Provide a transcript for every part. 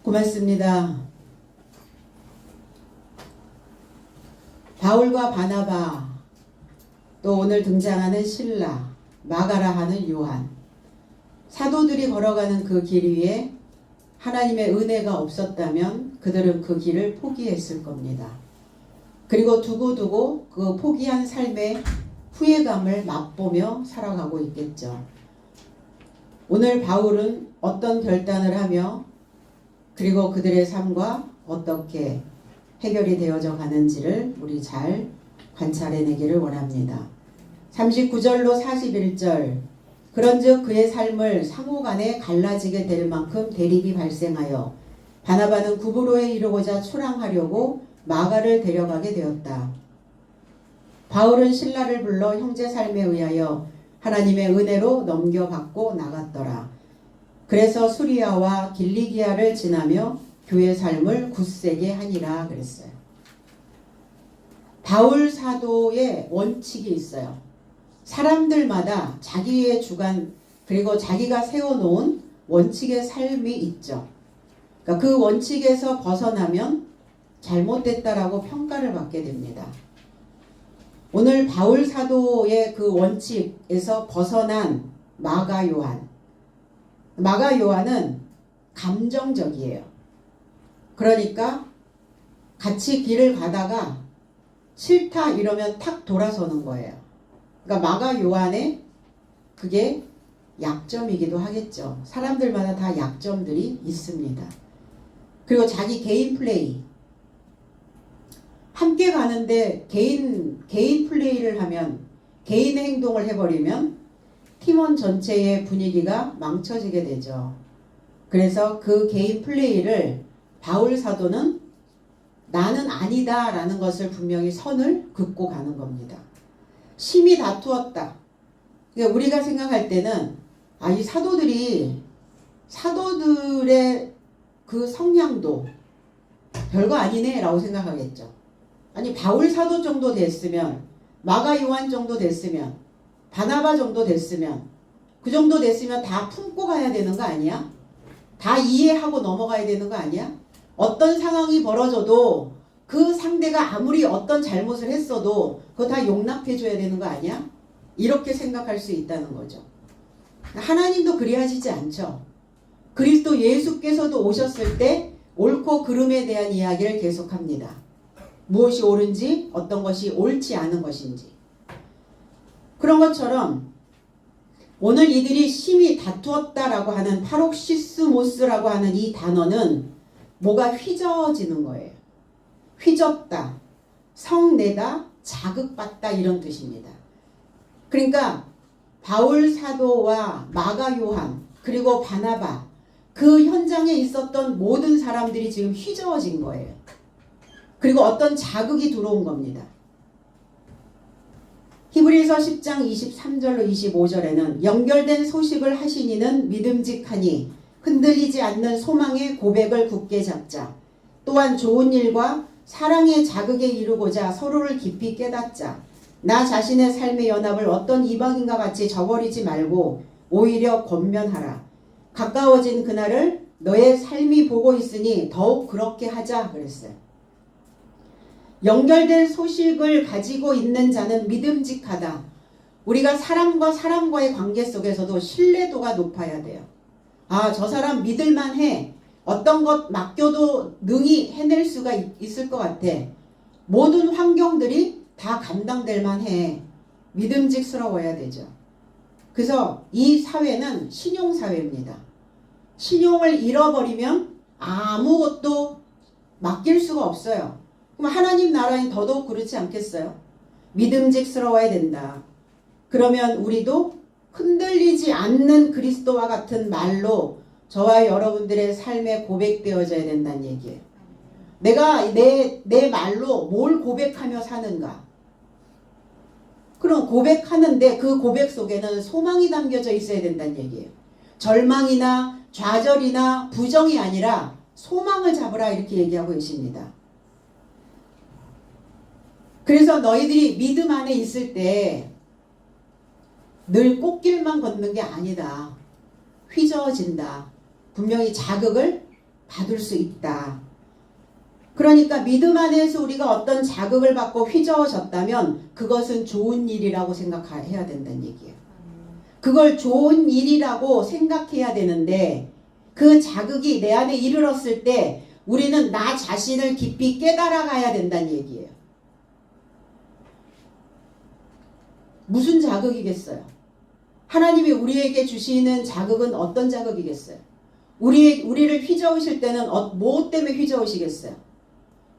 고맙습니다. 바울과 바나바, 또 오늘 등장하는 실라, 마가라 하는 요한, 사도들이 걸어가는 그 길 위에 하나님의 은혜가 없었다면 그들은 그 길을 포기했을 겁니다. 그리고 두고두고 그 포기한 삶의 후회감을 맛보며 살아가고 있겠죠. 오늘 바울은 어떤 결단을 하며 그리고 그들의 삶과 어떻게 해결이 되어져 가는지를 우리 잘 관찰해내기를 원합니다. 39절로 41절, 그런즉 그의 삶을 상호간에 갈라지게 될 만큼 대립이 발생하여 바나바는 구브로에 이르고자 출항하려고 마가를 데려가게 되었다. 바울은 실라를 불러 형제 삶에 의하여 하나님의 은혜로 넘겨받고 나갔더라. 그래서 수리아와 길리기아를 지나며 교회 삶을 굳세게 하니라 그랬어요. 바울 사도의 원칙이 있어요. 사람들마다 자기의 주관 그리고 자기가 세워놓은 원칙의 삶이 있죠. 그러니까 그 원칙에서 벗어나면 잘못됐다라고 평가를 받게 됩니다. 오늘 바울 사도의 그 원칙에서 벗어난 마가 요한. 마가 요한은 감정적이에요. 그러니까 같이 길을 가다가 싫다 이러면 탁 돌아서는 거예요. 그러니까 마가 요한의 그게 약점이기도 하겠죠. 사람들마다 다 약점들이 있습니다. 그리고 자기 개인 플레이. 함께 가는데 개인 플레이를 하면, 개인 행동을 해버리면 팀원 전체의 분위기가 망쳐지게 되죠. 그래서 그 개인 플레이를 바울 사도는 나는 아니다 라는 것을 분명히 선을 긋고 가는 겁니다. 심히 다투었다. 그러니까 우리가 생각할 때는 이 사도들의 그 성량도 별거 아니네 라고 생각하겠죠. 아니 바울 사도 정도 됐으면, 마가 요한 정도 됐으면, 바나바 정도 됐으면, 그 정도 됐으면 다 품고 가야 되는 거 아니야? 다 이해하고 넘어가야 되는 거 아니야? 어떤 상황이 벌어져도 그 상대가 아무리 어떤 잘못을 했어도 그거 다 용납해 줘야 되는 거 아니야? 이렇게 생각할 수 있다는 거죠. 하나님도 그리하시지 않죠. 그리스도 예수께서도 오셨을 때 옳고 그름에 대한 이야기를 계속합니다. 무엇이 옳은지, 어떤 것이 옳지 않은 것인지. 그런 것처럼 오늘 이들이 심히 다투었다라고 하는 파록시스모스라고 하는 이 단어는 뭐가 휘저어지는 거예요. 휘젓다, 성내다, 자극받다 이런 뜻입니다. 그러니까 바울 사도와 마가 요한 그리고 바나바 그 현장에 있었던 모든 사람들이 지금 휘저어진 거예요. 그리고 어떤 자극이 들어온 겁니다. 히브리서 10장 23절로 25절에는 연결된 소식을 하시니는 믿음직하니 흔들리지 않는 소망의 고백을 굳게 잡자. 또한 좋은 일과 사랑의 자극에 이르고자 서로를 깊이 깨닫자. 나 자신의 삶의 연합을 어떤 이방인과 같이 저버리지 말고 오히려 권면하라. 가까워진 그날을 너의 삶이 보고 있으니 더욱 그렇게 하자 그랬어요. 연결된 소식을 가지고 있는 자는 믿음직하다. 우리가 사람과 사람과의 관계 속에서도 신뢰도가 높아야 돼요. 저 사람 믿을만해. 어떤 것 맡겨도 능히 해낼 수가 있을 것 같아. 모든 환경들이 다 감당될 만해. 믿음직스러워야 되죠. 그래서 이 사회는 신용사회입니다. 신용을 잃어버리면 아무것도 맡길 수가 없어요. 그럼 하나님 나라엔 더더욱 그렇지 않겠어요? 믿음직스러워야 된다. 그러면 우리도 흔들리지 않는 그리스도와 같은 말로 저와 여러분들의 삶에 고백되어져야 된다는 얘기예요. 내가 내 말로 뭘 고백하며 사는가? 그럼 고백하는데 그 고백 속에는 소망이 담겨져 있어야 된다는 얘기예요. 절망이나 좌절이나 부정이 아니라 소망을 잡으라 이렇게 얘기하고 계십니다. 그래서 너희들이 믿음 안에 있을 때 늘 꽃길만 걷는 게 아니다. 휘저어진다. 분명히 자극을 받을 수 있다. 그러니까 믿음 안에서 우리가 어떤 자극을 받고 휘저어졌다면 그것은 좋은 일이라고 생각해야 된다는 얘기예요. 그걸 좋은 일이라고 생각해야 되는데 그 자극이 내 안에 이르렀을 때 우리는 나 자신을 깊이 깨달아 가야 된다는 얘기예요. 무슨 자극이겠어요? 하나님이 우리에게 주시는 자극은 어떤 자극이겠어요? 우리를 휘저으실 때는 뭐 때문에 휘저으시겠어요?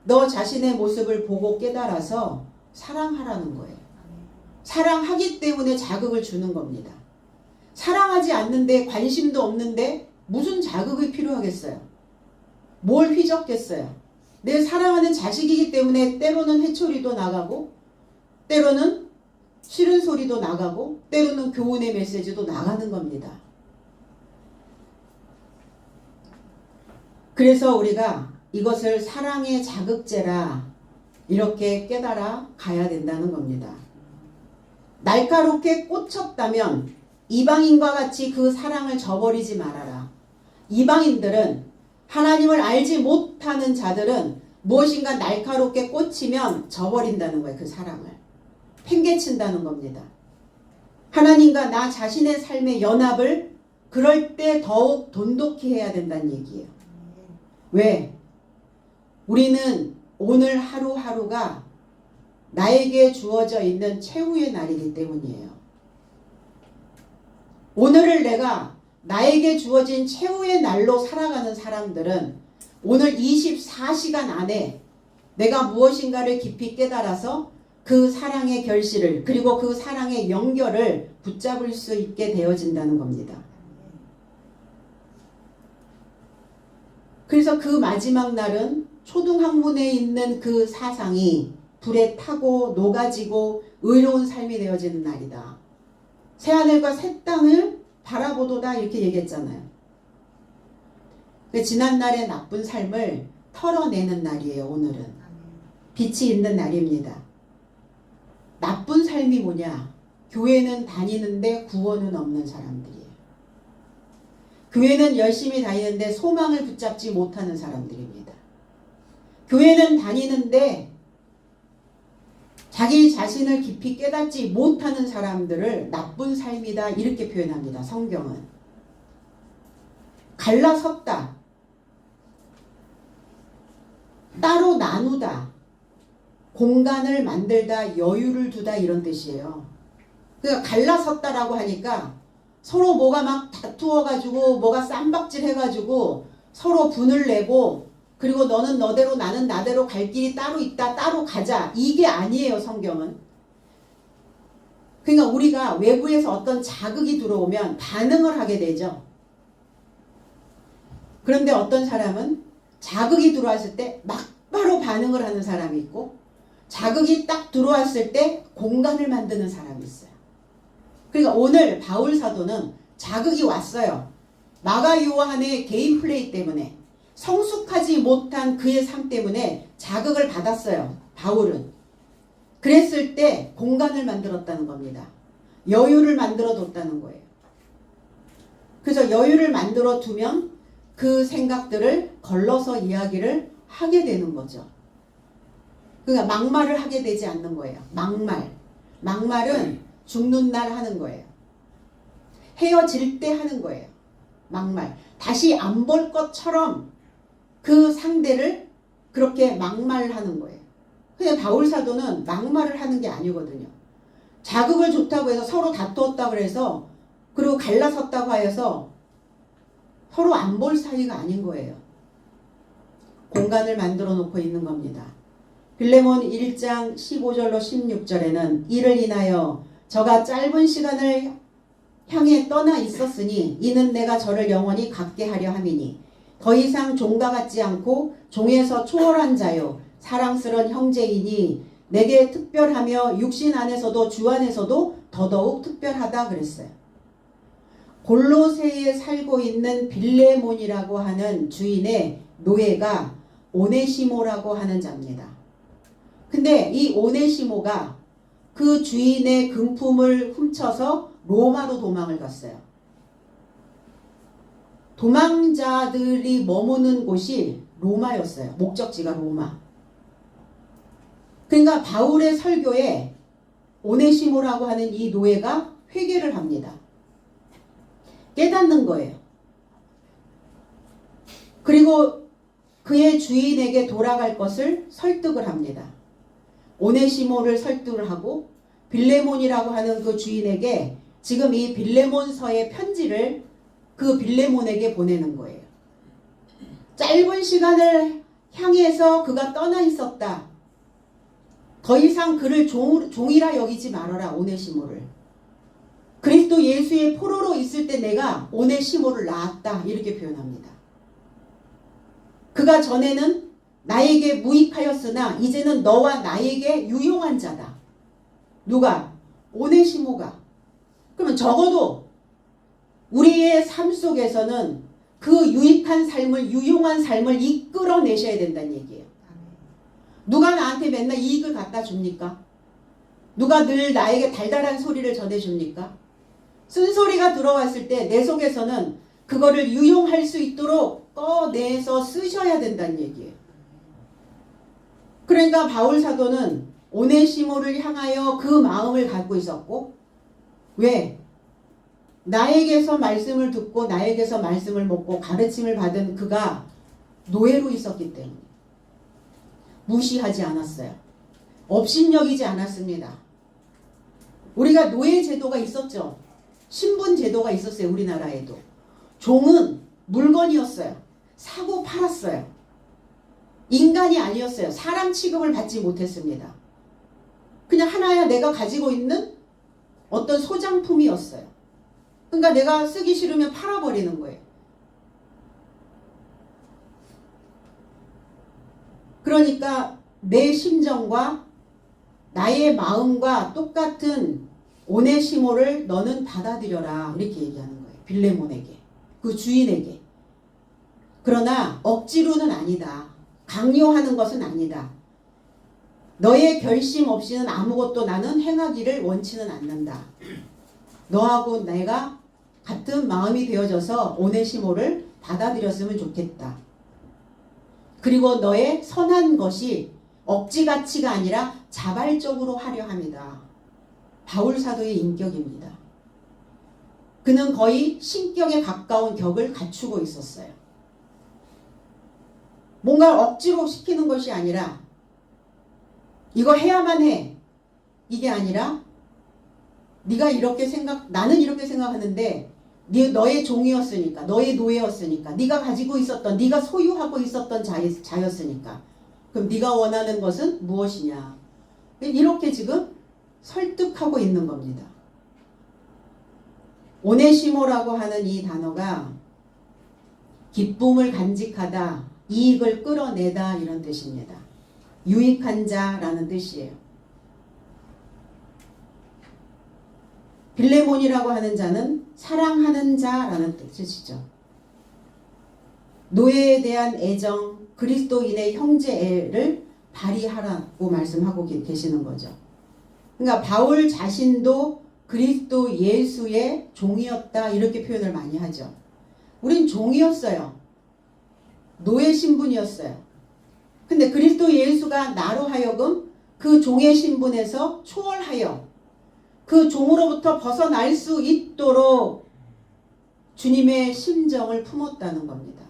너 자신의 모습을 보고 깨달아서 사랑하라는 거예요. 사랑하기 때문에 자극을 주는 겁니다. 사랑하지 않는데 관심도 없는데 무슨 자극이 필요하겠어요? 뭘 휘젓겠어요? 내 사랑하는 자식이기 때문에 때로는 회초리도 나가고 때로는 싫은 소리도 나가고 때로는 교훈의 메시지도 나가는 겁니다. 그래서 우리가 이것을 사랑의 자극제라 이렇게 깨달아 가야 된다는 겁니다. 날카롭게 꽂혔다면 이방인과 같이 그 사랑을 저버리지 말아라. 이방인들은 하나님을 알지 못하는 자들은 무엇인가 날카롭게 꽂히면 저버린다는 거예요. 그 사랑을. 팽개친다는 겁니다. 하나님과 나 자신의 삶의 연합을 그럴 때 더욱 돈독히 해야 된다는 얘기예요. 왜? 우리는 오늘 하루하루가 나에게 주어져 있는 최후의 날이기 때문이에요. 오늘을 내가 나에게 주어진 최후의 날로 살아가는 사람들은 오늘 24시간 안에 내가 무엇인가를 깊이 깨달아서 그 사랑의 결실을 그리고 그 사랑의 연결을 붙잡을 수 있게 되어진다는 겁니다. 그래서 그 마지막 날은 초등학문에 있는 그 사상이 불에 타고 녹아지고 의로운 삶이 되어지는 날이다. 새하늘과 새 땅을 바라보도다 이렇게 얘기했잖아요. 지난날의 나쁜 삶을 털어내는 날이에요. 오늘은. 빛이 있는 날입니다. 나쁜 삶이 뭐냐? 교회는 다니는데 구원은 없는 사람들이에요. 교회는 열심히 다니는데 소망을 붙잡지 못하는 사람들입니다. 교회는 다니는데 자기 자신을 깊이 깨닫지 못하는 사람들을 나쁜 삶이다 이렇게 표현합니다. 성경은. 갈라섰다. 따로 나누다. 공간을 만들다. 여유를 두다 이런 뜻이에요. 그러니까 갈라섰다라고 하니까 서로 뭐가 막 다투어가지고 뭐가 쌈박질 해가지고 서로 분을 내고 그리고 너는 너대로 나는 나대로 갈 길이 따로 있다. 따로 가자. 이게 아니에요. 성경은. 그러니까 우리가 외부에서 어떤 자극이 들어오면 반응을 하게 되죠. 그런데 어떤 사람은 자극이 들어왔을 때 막바로 반응을 하는 사람이 있고 자극이 딱 들어왔을 때 공간을 만드는 사람이 있어요. 그러니까 오늘 바울 사도는 자극이 왔어요. 마가 요한의 개인 플레이 때문에 성숙하지 못한 그의 삶 때문에 자극을 받았어요. 바울은. 그랬을 때 공간을 만들었다는 겁니다. 여유를 만들어 뒀다는 거예요. 그래서 여유를 만들어 두면 그 생각들을 걸러서 이야기를 하게 되는 거죠. 그러니까 막말을 하게 되지 않는 거예요. 막말. 막말은 죽는 날 하는 거예요. 헤어질 때 하는 거예요. 막말. 다시 안 볼 것처럼 그 상대를 그렇게 막말하는 거예요. 근데 바울 사도는 막말을 하는 게 아니거든요. 자극을 좋다고 해서 서로 다투었다고 해서 그리고 갈라섰다고 하여서 서로 안 볼 사이가 아닌 거예요. 공간을 만들어 놓고 있는 겁니다. 빌레몬 1장 15절로 16절에는 이를 인하여 저가 짧은 시간을 향해 떠나 있었으니 이는 내가 저를 영원히 갖게 하려 함이니 더 이상 종과 같지 않고 종에서 초월한 자요 사랑스러운 형제이니 내게 특별하며 육신 안에서도 주 안에서도 더더욱 특별하다 그랬어요. 골로새에 살고 있는 빌레몬이라고 하는 주인의 노예가 오네시모라고 하는 자입니다. 근데 이 오네시모가 그 주인의 금품을 훔쳐서 로마로 도망을 갔어요. 도망자들이 머무는 곳이 로마였어요. 목적지가 로마. 그러니까 바울의 설교에 오네시모라고 하는 이 노예가 회개를 합니다. 깨닫는 거예요. 그리고 그의 주인에게 돌아갈 것을 설득을 합니다. 오네시모를 설득을 하고 빌레몬이라고 하는 그 주인에게 지금 이 빌레몬서의 편지를 그 빌레몬에게 보내는 거예요. 짧은 시간을 향해서 그가 떠나 있었다. 더 이상 그를 종이라 여기지 말아라, 오네시모를. 그리스도 예수의 포로로 있을 때 내가 오네시모를 낳았다, 이렇게 표현합니다. 그가 전에는 나에게 무익하였으나 이제는 너와 나에게 유용한 자다. 누가? 오네시모가. 그러면 적어도 우리의 삶 속에서는 그 유익한 삶을, 유용한 삶을 이끌어내셔야 된다는 얘기예요. 누가 나한테 맨날 이익을 갖다 줍니까? 누가 늘 나에게 달달한 소리를 전해줍니까? 쓴소리가 들어왔을 때 내 속에서는 그거를 유용할 수 있도록 꺼내서 쓰셔야 된다는 얘기예요. 그러니까 바울 사도는 오네시모를 향하여 그 마음을 갖고 있었고, 왜? 나에게서 말씀을 듣고 나에게서 말씀을 먹고 가르침을 받은 그가 노예로 있었기 때문에 무시하지 않았어요. 업신여기지 않았습니다. 우리가 노예 제도가 있었죠. 신분 제도가 있었어요. 우리나라에도. 종은 물건이었어요. 사고 팔았어요. 인간이 아니었어요. 사람 취급을 받지 못했습니다. 그냥 하나야 내가 가지고 있는 어떤 소장품이었어요. 그러니까 내가 쓰기 싫으면 팔아버리는 거예요. 그러니까 내 심정과 나의 마음과 똑같은 오네시모를 너는 받아들여라, 이렇게 얘기하는 거예요. 빌레몬에게, 그 주인에게. 그러나 억지로는 아니다. 강요하는 것은 아니다. 너의 결심 없이는 아무것도 나는 행하기를 원치는 않는다. 너하고 내가 같은 마음이 되어져서 오네시모를 받아들였으면 좋겠다. 그리고 너의 선한 것이 억지가치가 아니라 자발적으로 하려 합니다. 바울 사도의 인격입니다. 그는 거의 신격에 가까운 격을 갖추고 있었어요. 뭔가 억지로 시키는 것이 아니라 이거 해야만 해. 이게 아니라 네가 이렇게 나는 이렇게 생각하는데 너의 종이었으니까, 너의 노예였으니까, 네가 가지고 있었던, 네가 소유하고 있었던 자였으니까, 그럼 네가 원하는 것은 무엇이냐. 이렇게 지금 설득하고 있는 겁니다. 오네시모라고 하는 이 단어가 기쁨을 간직하다, 이익을 끌어내다, 이런 뜻입니다. 유익한 자라는 뜻이에요. 빌레몬이라고 하는 자는 사랑하는 자라는 뜻이죠. 노예에 대한 애정, 그리스도인의 형제애를 발휘하라고 말씀하고 계시는 거죠. 그러니까 바울 자신도 그리스도 예수의 종이었다, 이렇게 표현을 많이 하죠. 우린 종이었어요. 노예 신분이었어요. 근데 그리스도 예수가 나로 하여금 그 종의 신분에서 초월하여 그 종으로부터 벗어날 수 있도록 주님의 심정을 품었다는 겁니다.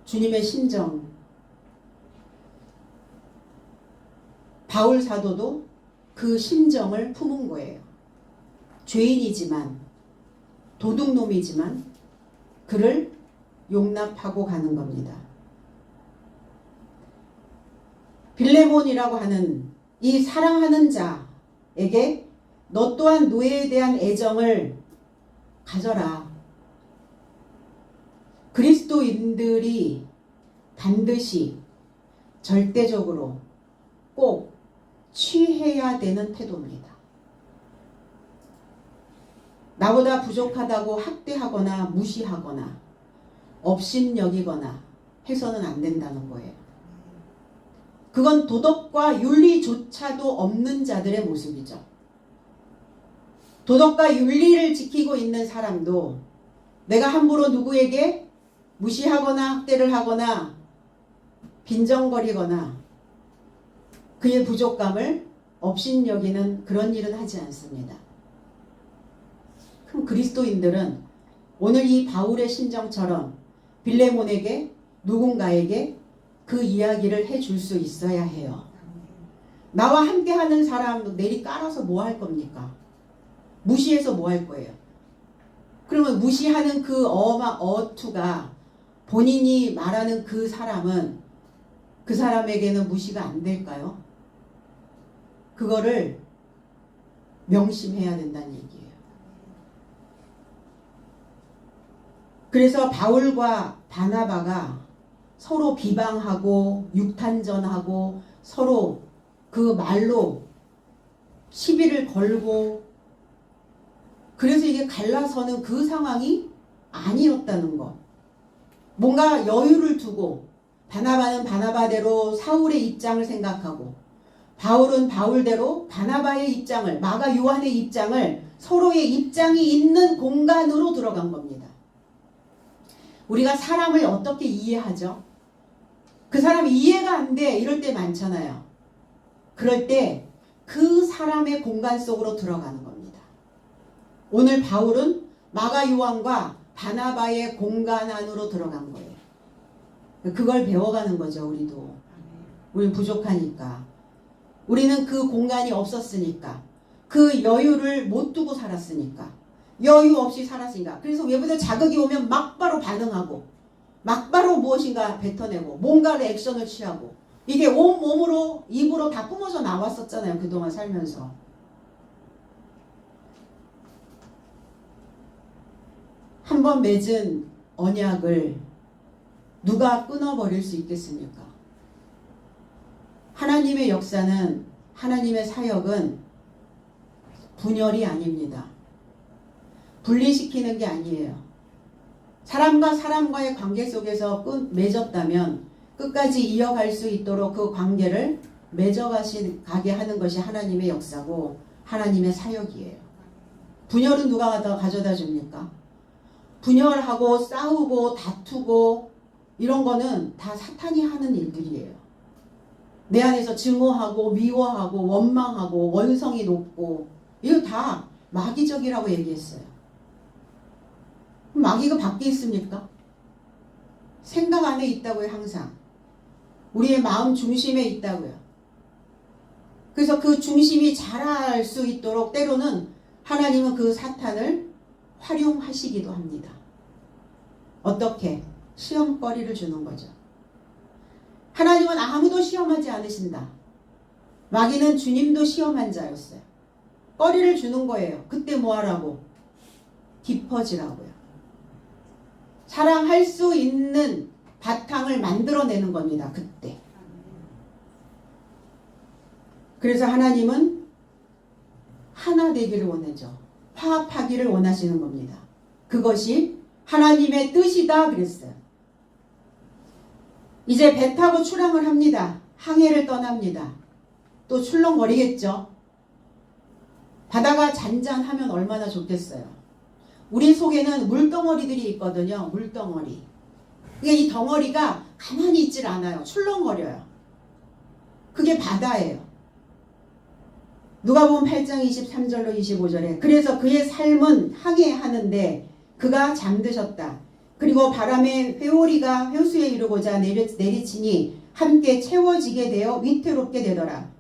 주님의 심정. 바울 사도도 그 심정을 품은 거예요. 죄인이지만, 도둑놈이지만 그를 용납하고 가는 겁니다. 빌레몬이라고 하는 이 사랑하는 자에게 너 또한 노예에 대한 애정을 가져라. 그리스도인들이 반드시 절대적으로 꼭 취해야 되는 태도입니다. 나보다 부족하다고 학대하거나 무시하거나 업신여기거나 해서는 안 된다는 거예요. 그건 도덕과 윤리조차도 없는 자들의 모습이죠. 도덕과 윤리를 지키고 있는 사람도 내가 함부로 누구에게 무시하거나 학대를 하거나 빈정거리거나 그의 부족감을 업신여기는 그런 일은 하지 않습니다. 그럼 그리스도인들은 오늘 이 바울의 심정처럼 빌레몬에게 누군가에게 그 이야기를 해줄 수 있어야 해요. 나와 함께하는 사람 내리 깔아서 뭐 할 겁니까? 무시해서 뭐 할 거예요? 그러면 무시하는 그 어투가 본인이 말하는 그 사람은 그 사람에게는 무시가 안 될까요? 그거를 명심해야 된다는 얘기예요. 그래서 바울과 바나바가 서로 비방하고 육탄전하고 서로 그 말로 시비를 걸고 그래서 이게 갈라서는 그 상황이 아니었다는 거. 뭔가 여유를 두고 바나바는 바나바대로 사울의 입장을 생각하고 바울은 바울대로 바나바의 입장을 마가 요한의 입장을 서로의 입장이 있는 공간으로 들어간 겁니다. 우리가 사람을 어떻게 이해하죠? 그 사람이 이해가 안 돼 이럴 때 많잖아요. 그럴 때 그 사람의 공간 속으로 들어가는 겁니다. 오늘 바울은 마가 요한과 바나바의 공간 안으로 들어간 거예요. 그걸 배워가는 거죠. 우리도. 우리는 부족하니까. 우리는 그 공간이 없었으니까. 그 여유를 못 두고 살았으니까. 여유 없이 살았으니까. 그래서 외부에서 자극이 오면 막바로 반응하고 막바로 무엇인가 뱉어내고 뭔가를 액션을 취하고 이게 온몸으로 입으로 다 뿜어져 나왔었잖아요. 그동안 살면서. 한번 맺은 언약을 누가 끊어버릴 수 있겠습니까? 하나님의 역사는 하나님의 사역은 분열이 아닙니다. 분리시키는 게 아니에요. 사람과 사람과의 관계 속에서 맺었다면 끝까지 이어갈 수 있도록 그 관계를 맺어가게 하는 것이 하나님의 역사고 하나님의 사역이에요. 분열은 누가 가져다 줍니까? 분열하고 싸우고 다투고 이런 거는 다 사탄이 하는 일들이에요. 내 안에서 증오하고 미워하고 원망하고 원성이 높고 이거 다 마귀적이라고 얘기했어요. 마귀가 밖에 있습니까? 생각 안에 있다고요. 항상. 우리의 마음 중심에 있다고요. 그래서 그 중심이 자랄 수 있도록 때로는 하나님은 그 사탄을 활용하시기도 합니다. 어떻게? 시험거리를 주는 거죠. 하나님은 아무도 시험하지 않으신다. 마귀는 주님도 시험한 자였어요. 거리를 주는 거예요. 그때 뭐 하라고? 깊어지라고요. 사랑할 수 있는 바탕을 만들어내는 겁니다. 그때. 그래서 하나님은 하나 되기를 원하죠. 화합하기를 원하시는 겁니다. 그것이 하나님의 뜻이다 그랬어요. 이제 배 타고 출항을 합니다. 항해를 떠납니다. 또 출렁거리겠죠. 바다가 잔잔하면 얼마나 좋겠어요. 우리 속에는 물덩어리들이 있거든요. 물덩어리. 이 덩어리가 가만히 있질 않아요. 출렁거려요. 그게 바다예요. 누가복음 8장 23절로 25절에 그래서 그의 삶은 항해하는데 그가 잠드셨다. 그리고 바람에 회오리가 회수에 이르고자 내리치니 함께 채워지게 되어 위태롭게 되더라.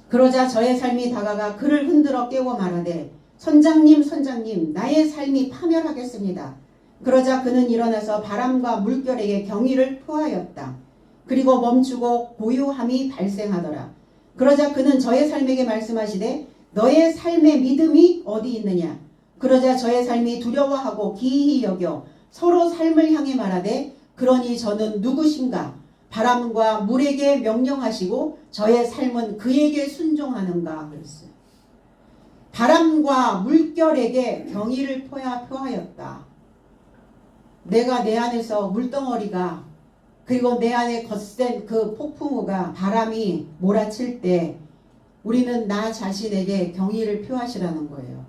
그러자 저의 삶이 다가가 그를 흔들어 깨워 말하되 선장님 선장님 나의 삶이 파멸하겠습니다. 그러자 그는 일어나서 바람과 물결에게 경의를 표하였다. 그리고 멈추고 고요함이 발생하더라. 그러자 그는 저의 삶에게 말씀하시되 너의 삶의 믿음이 어디 있느냐. 그러자 저의 삶이 두려워하고 기이히 여겨 서로 삶을 향해 말하되 그러니 저는 누구신가. 바람과 물에게 명령하시고 저의 삶은 그에게 순종하는가 그랬어요. 바람과 물결에게 경의를 표하였다. 내가 내 안에서 물덩어리가 그리고 내 안에 거센 그 폭풍우가 바람이 몰아칠 때 우리는 나 자신에게 경의를 표하시라는 거예요.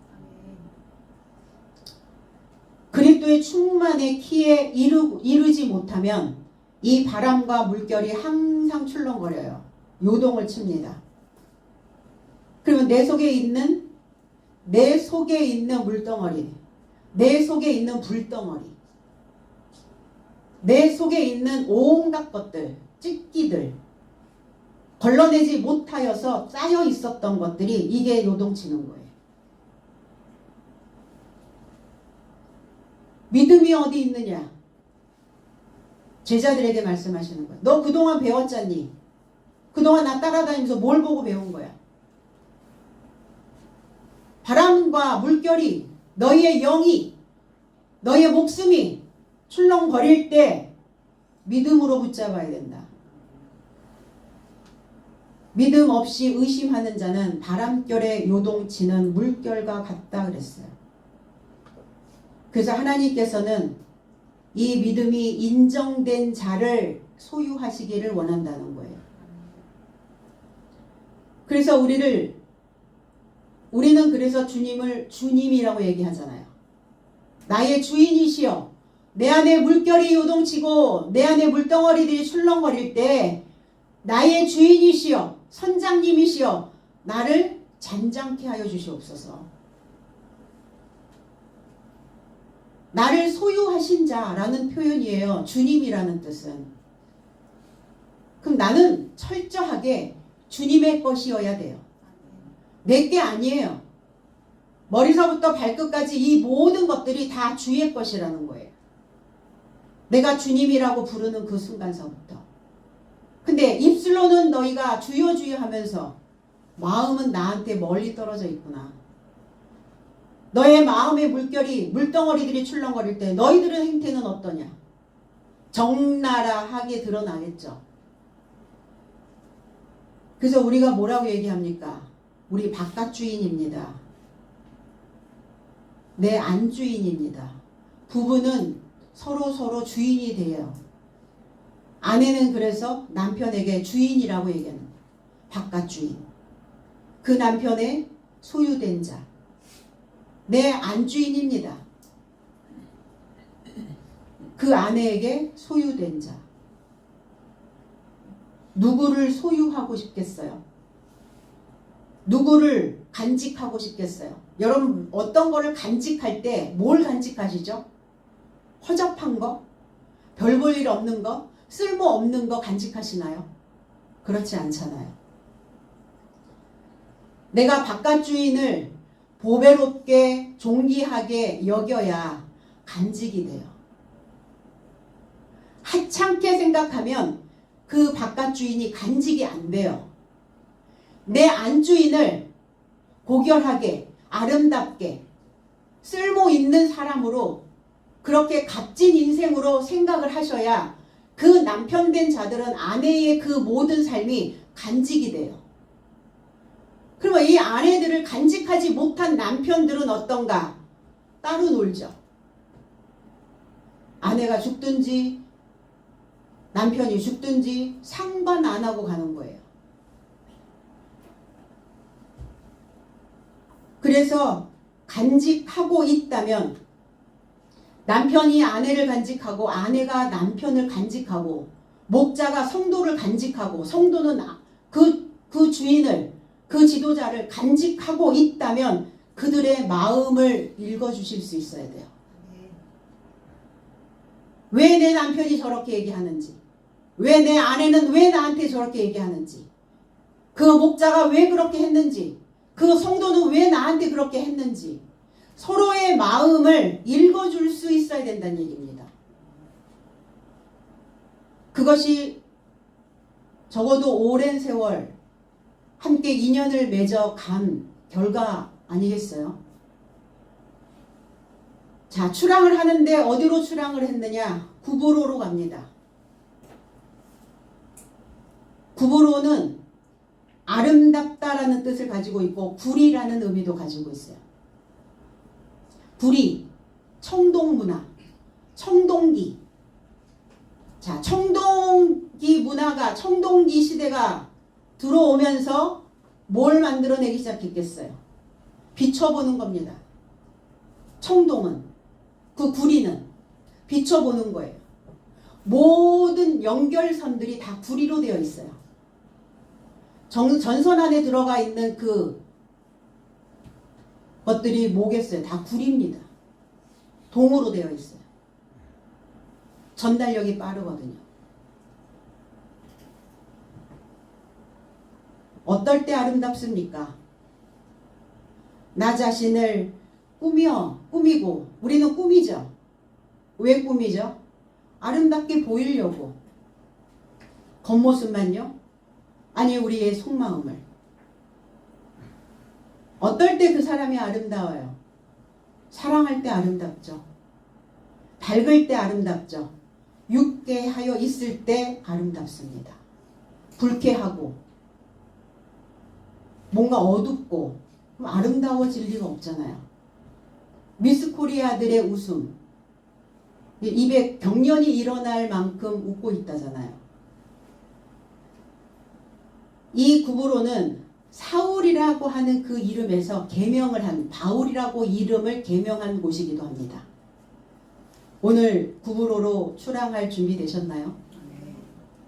40도의 충만의 키에 이르지 못하면 이 바람과 물결이 항상 출렁거려요. 요동을 칩니다. 그러면 내 속에 있는 물덩어리, 내 속에 있는 불덩어리, 내 속에 있는 온갖 것들, 찢기들, 걸러내지 못하여서 쌓여 있었던 것들이 이게 요동치는 거예요. 믿음이 어디 있느냐? 제자들에게 말씀하시는 거예요. 너 그동안 배웠잖니? 그동안 나 따라다니면서 뭘 보고 배운 거야? 바람과 물결이, 너희의 영이, 너희의 목숨이 출렁거릴 때 믿음으로 붙잡아야 된다. 믿음 없이 의심하는 자는 바람결에 요동치는 물결과 같다 그랬어요. 그래서 하나님께서는 이 믿음이 인정된 자를 소유하시기를 원한다는 거예요. 그래서 우리는 그래서 주님을 주님이라고 얘기하잖아요. 나의 주인이시여, 내 안에 물결이 요동치고 내 안에 물덩어리들이 출렁거릴 때 나의 주인이시여, 선장님이시여, 나를 잔잔케 하여 주시옵소서. 나를 소유하신 자라는 표현이에요. 주님이라는 뜻은. 그럼 나는 철저하게 주님의 것이어야 돼요. 내 게 아니에요. 머리서부터 발끝까지 이 모든 것들이 다 주의 것이라는 거예요. 내가 주님이라고 부르는 그 순간서부터. 근데 입술로는 너희가 주여 주여 하면서 마음은 나한테 멀리 떨어져 있구나. 너의 마음의 물덩어리들이 출렁거릴 때 너희들의 행태는 어떠냐? 적나라하게 드러나겠죠. 그래서 우리가 뭐라고 얘기합니까? 우리 바깥 주인입니다. 내 안주인입니다. 부부는 서로 주인이 돼요. 아내는 그래서 남편에게 주인이라고 얘기하는 거예요. 바깥 주인. 그 남편의 소유된 자. 내 안주인입니다. 그 아내에게 소유된 자. 누구를 소유하고 싶겠어요? 누구를 간직하고 싶겠어요? 여러분 어떤 거를 간직할 때 뭘 간직하시죠? 허접한 거? 별 볼 일 없는 거? 쓸모없는 거 간직하시나요? 그렇지 않잖아요. 내가 바깥 주인을 보배롭게 존귀하게 여겨야 간직이 돼요. 하찮게 생각하면 그 바깥 주인이 간직이 안 돼요. 내 안주인을 고결하게, 아름답게, 쓸모있는 사람으로 그렇게 값진 인생으로 생각을 하셔야 그 남편 된 자들은 아내의 그 모든 삶이 간직이 돼요. 그러면 이 아내들을 간직하지 못한 남편들은 어떤가? 따로 놀죠. 아내가 죽든지 남편이 죽든지 상관 안 하고 가는 거예요. 그래서 간직하고 있다면 남편이 아내를 간직하고 아내가 남편을 간직하고 목자가 성도를 간직하고 성도는 그 주인을 그 지도자를 간직하고 있다면 그들의 마음을 읽어주실 수 있어야 돼요. 왜 내 남편이 저렇게 얘기하는지, 왜 내 아내는 왜 나한테 저렇게 얘기하는지, 그 목자가 왜 그렇게 했는지, 그 성도는 왜 나한테 그렇게 했는지 서로의 마음을 읽어줄 수 있어야 된다는 얘기입니다. 그것이 적어도 오랜 세월 함께 인연을 맺어 간 결과 아니겠어요? 자, 출항을 하는데 어디로 출항을 했느냐? 구브로로 갑니다. 구브로는 아름답다라는 뜻을 가지고 있고 구리라는 의미도 가지고 있어요. 구리, 청동문화, 청동기. 자, 청동기 문화가, 청동기 시대가 들어오면서 뭘 만들어내기 시작했겠어요? 비춰보는 겁니다. 청동은 그 구리는 비춰보는 거예요. 모든 연결선들이 다 구리로 되어 있어요. 전선 안에 들어가 있는 그 것들이 뭐겠어요? 다 구리입니다. 동으로 되어 있어요. 전달력이 빠르거든요. 어떨 때 아름답습니까? 나 자신을 꾸미고 우리는 꾸미죠. 왜 꾸미죠? 아름답게 보이려고. 겉모습만요? 아니 우리의 속마음을. 어떨 때 그 사람이 아름다워요? 사랑할 때 아름답죠. 밝을 때 아름답죠. 육개하여 있을 때 아름답습니다. 불쾌하고 뭔가 어둡고 아름다워질 리가 없잖아요. 미스 코리아들의 웃음, 입에 경련이 일어날 만큼 웃고 있다잖아요. 이 구브로는 사울이라고 하는 그 이름에서 계명을 한, 바울이라고 이름을 계명한 곳이기도 합니다. 오늘 구브로로 출항할 준비 되셨나요?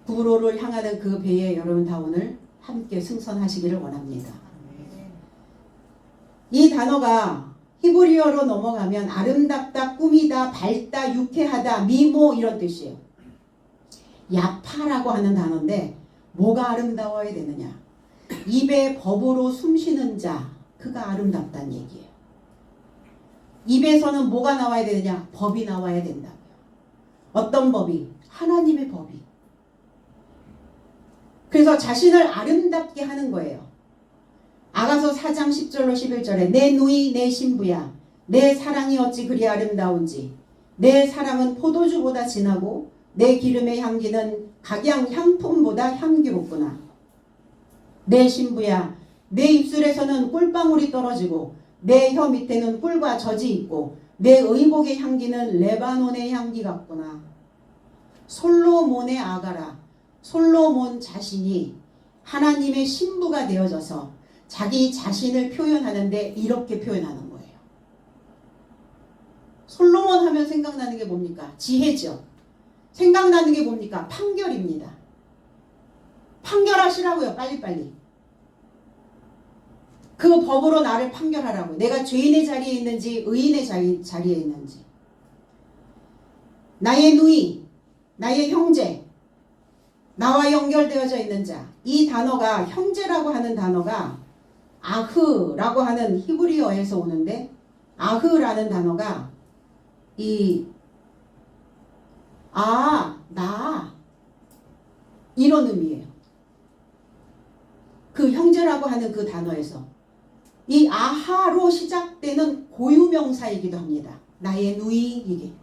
구브로를 향하는 그 배에 여러분 다 오늘 함께 승선하시기를 원합니다. 이 단어가 히브리어로 넘어가면 아름답다, 꾸미다, 밝다, 유쾌하다, 미모 이런 뜻이에요. 야파라고 하는 단어인데 뭐가 아름다워야 되느냐? 입에 법으로 숨쉬는 자, 그가 아름답다는 얘기예요. 입에서는 뭐가 나와야 되느냐? 법이 나와야 된다고요. 어떤 법이? 하나님의 법이. 그래서 자신을 아름답게 하는 거예요. 아가서 4장 10절로 11절에 내 누이 내 신부야 내 사랑이 어찌 그리 아름다운지 내 사랑은 포도주보다 진하고 내 기름의 향기는 각양 향품보다 향기롭구나. 내 신부야 내 입술에서는 꿀방울이 떨어지고 내 혀 밑에는 꿀과 젖이 있고 내 의복의 향기는 레바논의 향기 같구나. 솔로몬의 아가라, 솔로몬 자신이 하나님의 신부가 되어져서 자기 자신을 표현하는데 이렇게 표현하는 거예요. 솔로몬 하면 생각나는 게 뭡니까? 지혜죠. 생각나는 게 뭡니까? 판결입니다. 판결하시라고요. 빨리빨리. 그 법으로 나를 판결하라고. 내가 죄인의 자리에 있는지 의인의 자리에 있는지. 나의 누이, 나의 형제, 나와 연결되어져 있는 자. 이 단어가 형제라고 하는 단어가 아흐라고 하는 히브리어에서 오는데 아흐라는 단어가 나 이런 의미예요. 그 형제라고 하는 그 단어에서 이 아하로 시작되는 고유명사이기도 합니다. 나의 누이 이게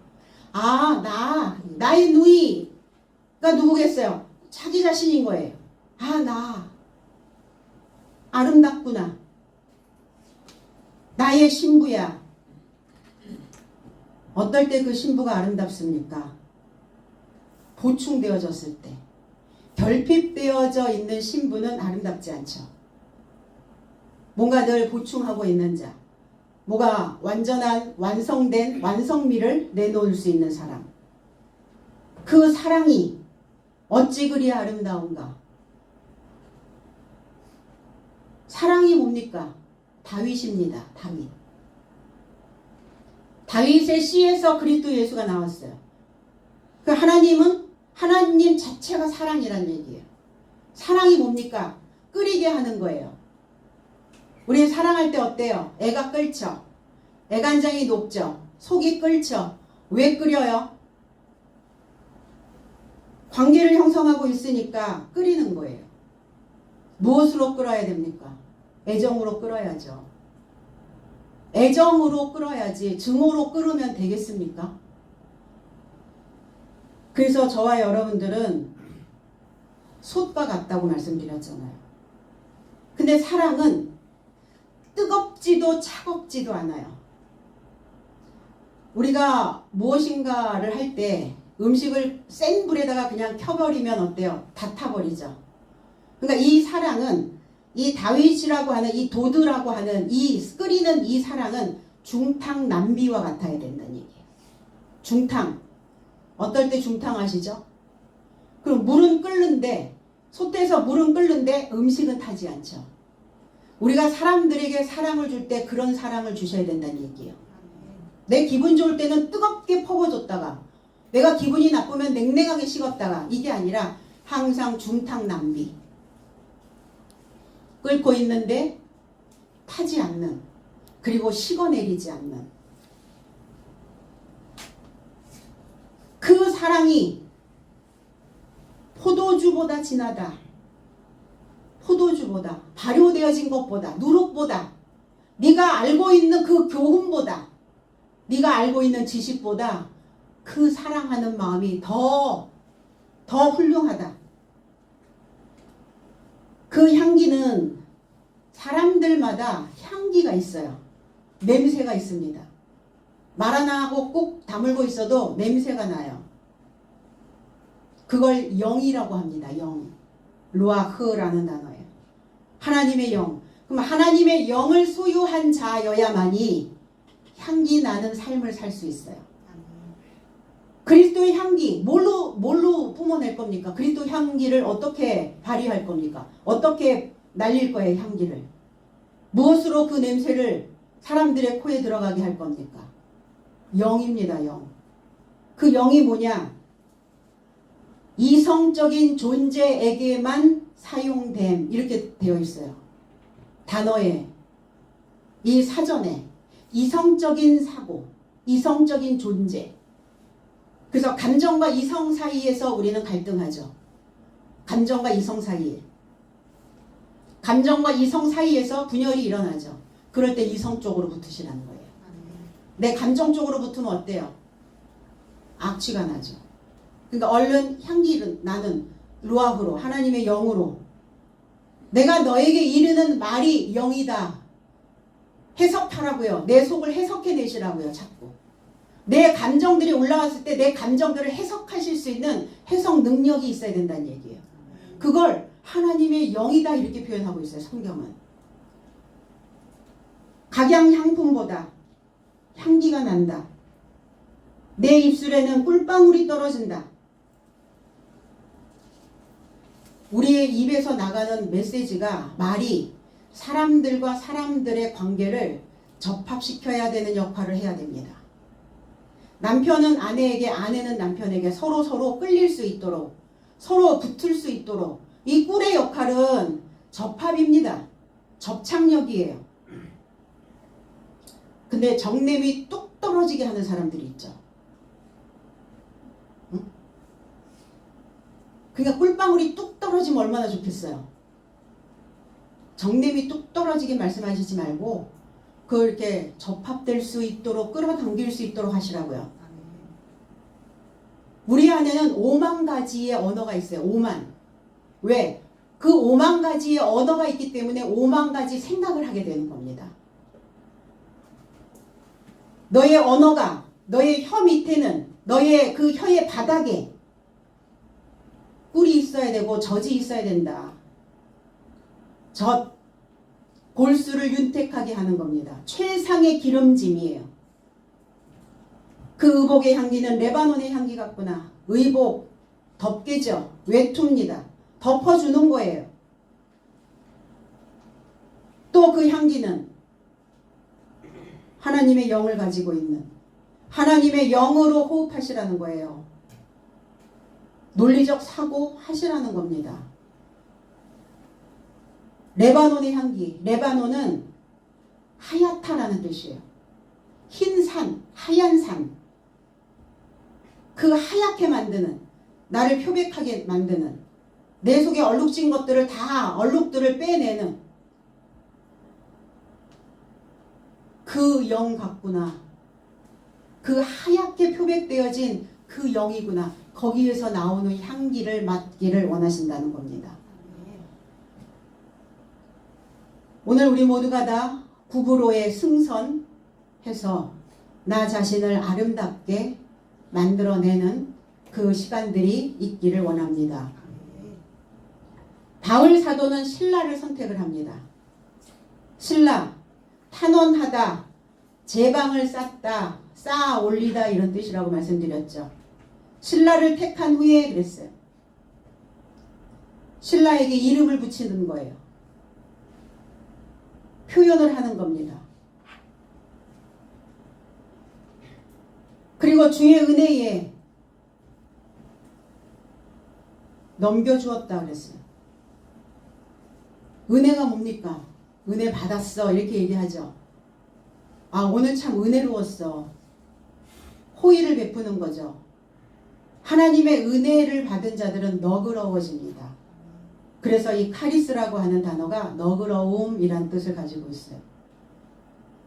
나의 누이가 누구겠어요? 자기 자신인 거예요. 나 아름답구나. 나의 신부야. 어떨 때 그 신부가 아름답습니까? 보충되어졌을 때. 결핍되어져 있는 신부는 아름답지 않죠. 뭔가 늘 보충하고 있는 자. 뭐가 완전한 완성된 완성미를 내놓을 수 있는 사람. 그 사랑이 어찌 그리 아름다운가. 사랑이 뭡니까? 다윗입니다. 다윗. 다윗의 씨에서 그리스도 예수가 나왔어요. 그 하나님은 하나님 자체가 사랑이란 얘기예요. 사랑이 뭡니까? 끓이게 하는 거예요. 우리 사랑할 때 어때요? 애가 끓죠. 애간장이 녹죠. 속이 끓죠. 왜 끓여요? 관계를 형성하고 있으니까 끓이는 거예요. 무엇으로 끓어야 됩니까? 애정으로 끓어야죠. 애정으로 끓어야지 증오로 끓으면 되겠습니까? 그래서 저와 여러분들은 솥과 같다고 말씀드렸잖아요. 근데 사랑은 뜨겁지도 차갑지도 않아요. 우리가 무엇인가를 할 때 음식을 센 불에다가 그냥 켜버리면 어때요? 다 타버리죠. 그러니까 이 사랑은 이 다윗이라고 하는 이 도드라고 하는 이 끓이는 이 사랑은 중탕 남비와 같아야 된다는 얘기예요. 중탕. 어떨 때 중탕 아시죠? 그럼 물은 끓는데, 솥에서 물은 끓는데 음식은 타지 않죠. 우리가 사람들에게 사랑을 줄 때 그런 사랑을 주셔야 된다는 얘기예요. 내 기분 좋을 때는 뜨겁게 퍼부어줬다가, 내가 기분이 나쁘면 냉랭하게 식었다가, 이게 아니라 항상 중탕 낭비. 끓고 있는데 타지 않는, 그리고 식어내리지 않는 그 사랑이 포도주보다 진하다. 포도주보다, 발효되어진 것보다, 누룩보다, 네가 알고 있는 그 교훈보다, 네가 알고 있는 지식보다 그 사랑하는 마음이 더 훌륭하다. 그 향기는 사람들마다 향기가 있어요. 냄새가 있습니다. 말 하나 하고 꼭 다물고 있어도 냄새가 나요. 그걸 영이라고 합니다. 영. 루아흐라는 단어예요. 하나님의 영. 그럼 하나님의 영을 소유한 자여야만이 향기 나는 삶을 살 수 있어요. 그리스도의 향기, 뭘로 뿜어낼 겁니까? 그리스도 향기를 어떻게 발휘할 겁니까? 어떻게 날릴 거예요, 향기를? 무엇으로 그 냄새를 사람들의 코에 들어가게 할 겁니까? 영입니다, 영. 그 영이 뭐냐? 이성적인 존재에게만 사용됨, 이렇게 되어 있어요. 단어에, 이 사전에 이성적인 사고, 이성적인 존재. 그래서 감정과 이성 사이에서 우리는 갈등하죠. 감정과 이성 사이에. 감정과 이성 사이에서 분열이 일어나죠. 그럴 때 이성 쪽으로 붙으시라는 거예요. 내 감정 쪽으로 붙으면 어때요? 악취가 나죠. 그러니까 얼른 향기를 나는 루아흐로, 하나님의 영으로, 내가 너에게 이르는 말이 영이다. 해석하라고요. 내 속을 해석해내시라고요. 자꾸. 내 감정들이 올라왔을 때 내 감정들을 해석하실 수 있는 해석 능력이 있어야 된다는 얘기예요. 그걸 하나님의 영이다 이렇게 표현하고 있어요. 성경은. 각양향품보다 향기가 난다. 내 입술에는 꿀방울이 떨어진다. 우리의 입에서 나가는 메시지가, 말이 사람들과 사람들의 관계를 접합시켜야 되는 역할을 해야 됩니다. 남편은 아내에게, 아내는 남편에게 서로 끌릴 수 있도록, 서로 붙을 수 있도록, 이 꿀의 역할은 접합입니다. 접착력이에요. 근데 정냄이 뚝 떨어지게 하는 사람들이 있죠. 응? 그러니까 꿀방울이 뚝 떨어지면 얼마나 좋겠어요. 정냄이 뚝 떨어지게 말씀하시지 말고 그걸 이렇게 접합될 수 있도록, 끌어당길 수 있도록 하시라고요. 우리 안에는 5만 가지의 언어가 있어요. 5만. 왜? 그 5만 가지의 언어가 있기 때문에 5만 가지 생각을 하게 되는 겁니다. 너의 언어가, 너의 혀 밑에는, 너의 그 혀의 바닥에 꿀이 있어야 되고 젖이 있어야 된다. 젖, 골수를 윤택하게 하는 겁니다. 최상의 기름짐이에요. 그 의복의 향기는 레바논의 향기 같구나. 의복, 덮개죠. 외투입니다. 덮어주는 거예요. 또 그 향기는 하나님의 영을 가지고 있는, 하나님의 영으로 호흡하시라는 거예요. 논리적 사고 하시라는 겁니다. 레바논의 향기. 레바논은 하얗다라는 뜻이에요. 흰 산, 하얀 산. 그 하얗게 만드는, 나를 표백하게 만드는, 내 속에 얼룩진 것들을 다, 얼룩들을 빼내는 그 영 같구나. 그 하얗게 표백되어진 그 영이구나. 거기에서 나오는 향기를 맡기를 원하신다는 겁니다. 오늘 우리 모두가 다 구브로에 승선해서 나 자신을 아름답게 만들어내는 그 시간들이 있기를 원합니다. 바울 사도는 신라를 선택을 합니다. 신라, 탄원하다, 제방을 쌓다, 쌓아 올리다 이런 뜻이라고 말씀드렸죠. 신라를 택한 후에 그랬어요. 신라에게 이름을 붙이는 거예요. 표현을 하는 겁니다. 그리고 주의 은혜에 넘겨주었다 그랬어요. 은혜가 뭡니까? 은혜 받았어 이렇게 얘기하죠. 아, 오늘 참 은혜로웠어. 호의를 베푸는 거죠. 하나님의 은혜를 받은 자들은 너그러워집니다. 그래서 이 카리스라고 하는 단어가 너그러움이란 뜻을 가지고 있어요.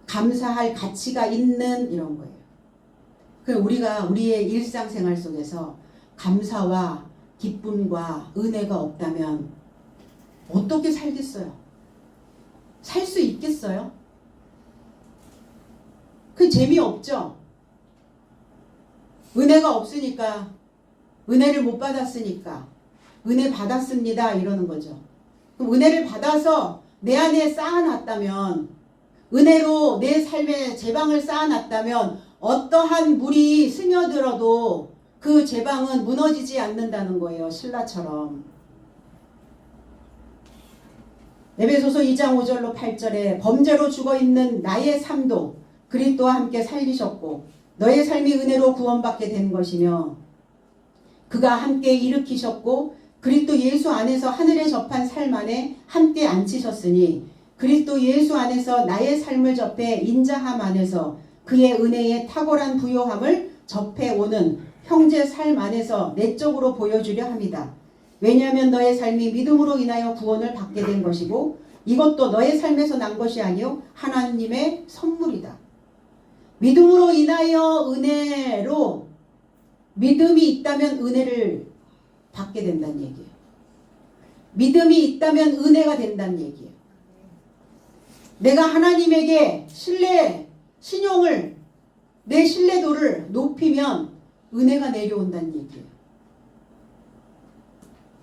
감사할 가치가 있는 이런 거예요. 우리가 우리의 일상생활 속에서 감사와 기쁨과 은혜가 없다면 어떻게 살겠어요? 살 수 있겠어요? 그 재미없죠? 은혜가 없으니까, 은혜를 못 받았으니까, 은혜 받았습니다 이러는 거죠. 그럼 은혜를 받아서 내 안에 쌓아놨다면, 은혜로 내 삶에 제방을 쌓아놨다면 어떠한 물이 스며들어도 그 제방은 무너지지 않는다는 거예요. 신라처럼. 에베소서 2장 5절로 8절에 범죄로 죽어있는 나의 삶도 그리스도와 함께 살리셨고 너의 삶이 은혜로 구원받게 된 것이며 그가 함께 일으키셨고 그리스도 예수 안에서 하늘에 접한 삶 안에 함께 앉히셨으니 그리스도 예수 안에서 나의 삶을 접해 인자함 안에서 그의 은혜의 탁월한 부요함을 접해오는 형제 삶 안에서 내적으로 보여주려 합니다. 왜냐하면 너의 삶이 믿음으로 인하여 구원을 받게 된 것이고 이것도 너의 삶에서 난 것이 아니요 하나님의 선물이다. 믿음으로 인하여 은혜로 믿음이 있다면 은혜를 받게 된다는 얘기예요. 믿음이 있다면 은혜가 된다는 얘기예요. 내가 하나님에게 신용을 내 신뢰도를 높이면 은혜가 내려온다는 얘기예요.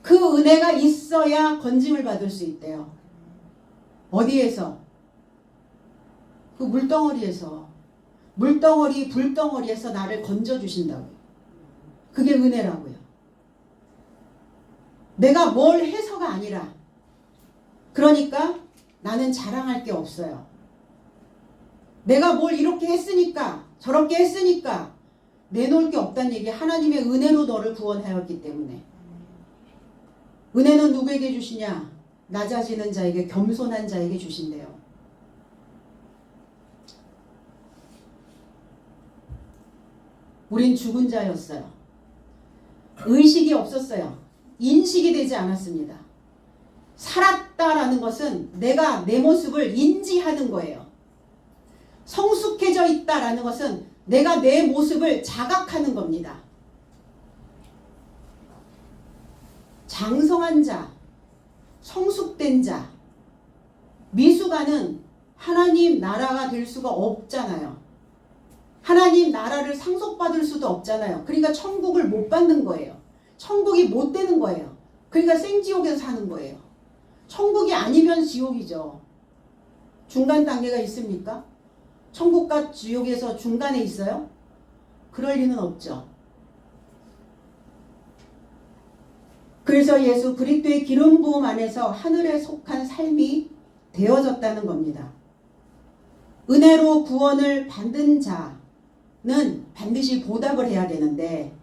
그 은혜가 있어야 건짐을 받을 수 있대요. 어디에서? 그 물덩어리에서. 불덩어리에서 나를 건져주신다고요. 그게 은혜라고요. 내가 뭘 해서가 아니라 그러니까 나는 자랑할 게 없어요. 내가 뭘 이렇게 했으니까 저렇게 했으니까 내놓을 게 없다는 얘기. 하나님의 은혜로 너를 구원하였기 때문에. 은혜는 누구에게 주시냐? 낮아지는 자에게 겸손한 자에게 주신대요. 우린 죽은 자였어요. 의식이 없었어요. 인식이 되지 않았습니다. 살았다라는 것은 내가 내 모습을 인지하는 거예요. 성숙해져 있다라는 것은 내가 내 모습을 자각하는 겁니다. 장성한 자, 성숙된 자, 미숙아는 하나님 나라가 될 수가 없잖아요. 하나님 나라를 상속받을 수도 없잖아요. 그러니까 천국을 못 받는 거예요. 천국이 못 되는 거예요. 그러니까 생지옥에서 사는 거예요. 천국이 아니면 지옥이죠. 중간 단계가 있습니까? 천국과 지옥에서 중간에 있어요? 그럴 리는 없죠. 그래서 예수 그리스도의 기름 부음 안에서 하늘에 속한 삶이 되어졌다는 겁니다. 은혜로 구원을 받은 자는 반드시 보답을 해야 되는데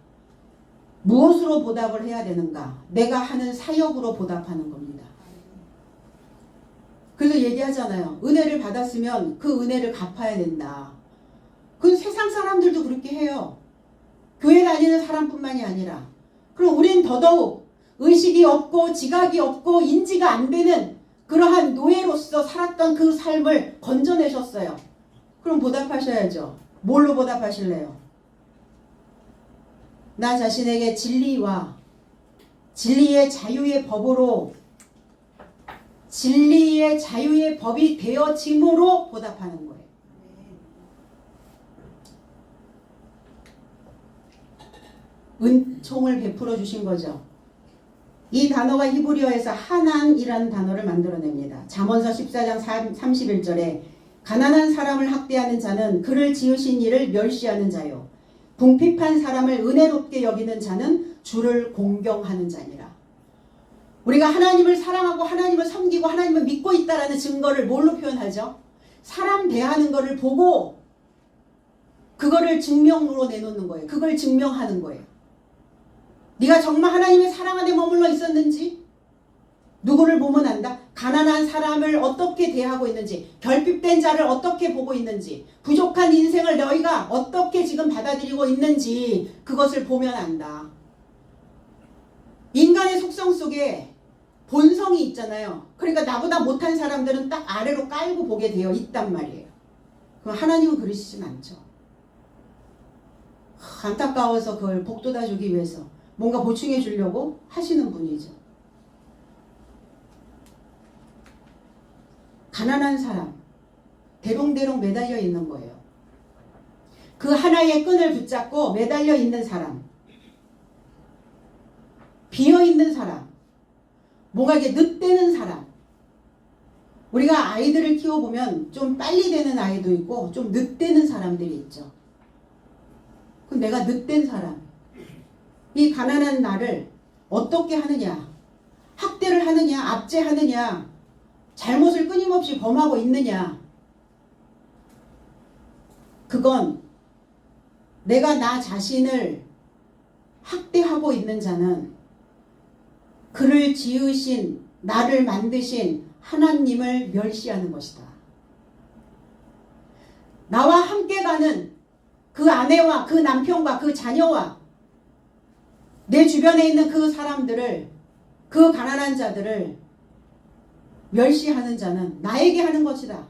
무엇으로 보답을 해야 되는가? 내가 하는 사역으로 보답하는 겁니다. 그래서 얘기하잖아요. 은혜를 받았으면 그 은혜를 갚아야 된다. 그 세상 사람들도 그렇게 해요. 교회 다니는 사람뿐만이 아니라. 그럼 우린 더더욱 의식이 없고 지각이 없고 인지가 안 되는 그러한 노예로서 살았던 그 삶을 건져내셨어요. 그럼 보답하셔야죠. 뭘로 보답하실래요? 나 자신에게 진리와 진리의 자유의 법으로 진리의 자유의 법이 되어짐으로 보답하는 거예요. 은총을 베풀어 주신 거죠. 이 단어가 히브리어에서 하난이라는 단어를 만들어냅니다. 잠언서 14장 31절에 가난한 사람을 학대하는 자는 그를 지으신 이를 멸시하는 자요. 궁핍한 사람을 은혜롭게 여기는 자는 주를 공경하는 자니라. 우리가 하나님을 사랑하고 하나님을 섬기고 하나님을 믿고 있다라는 증거를 뭘로 표현하죠? 사람 대하는 거를 보고 그거를 증명으로 내놓는 거예요. 그걸 증명하는 거예요. 네가 정말 하나님의 사랑 안에 머물러 있었는지, 누구를 보면 안다. 가난한 사람을 어떻게 대하고 있는지, 결핍된 자를 어떻게 보고 있는지, 부족한 인생을 너희가 어떻게 지금 받아들이고 있는지 그것을 보면 안다. 인간의 속성 속에 본성이 있잖아요. 그러니까 나보다 못한 사람들은 딱 아래로 깔고 보게 되어 있단 말이에요. 그럼 하나님은 그러시진 않죠. 안타까워서 그걸 복돋아 주기 위해서 뭔가 보충해 주려고 하시는 분이죠. 가난한 사람, 대롱대롱 매달려 있는 거예요. 그 하나의 끈을 붙잡고 매달려 있는 사람, 비어 있는 사람, 뭔가 이게 늦되는 사람. 우리가 아이들을 키워보면 좀 빨리 되는 아이도 있고 좀 늦되는 사람들이 있죠. 그럼 내가 늦된 사람, 이 가난한 나를 어떻게 하느냐, 학대를 하느냐, 압제하느냐, 잘못을 끊임없이 범하고 있느냐, 그건 내가 나 자신을 학대하고 있는 자는 그를 지으신, 나를 만드신 하나님을 멸시하는 것이다. 나와 함께 가는 그 아내와 그 남편과 그 자녀와 내 주변에 있는 그 사람들을, 그 가난한 자들을 멸시하는 자는 나에게 하는 것이다.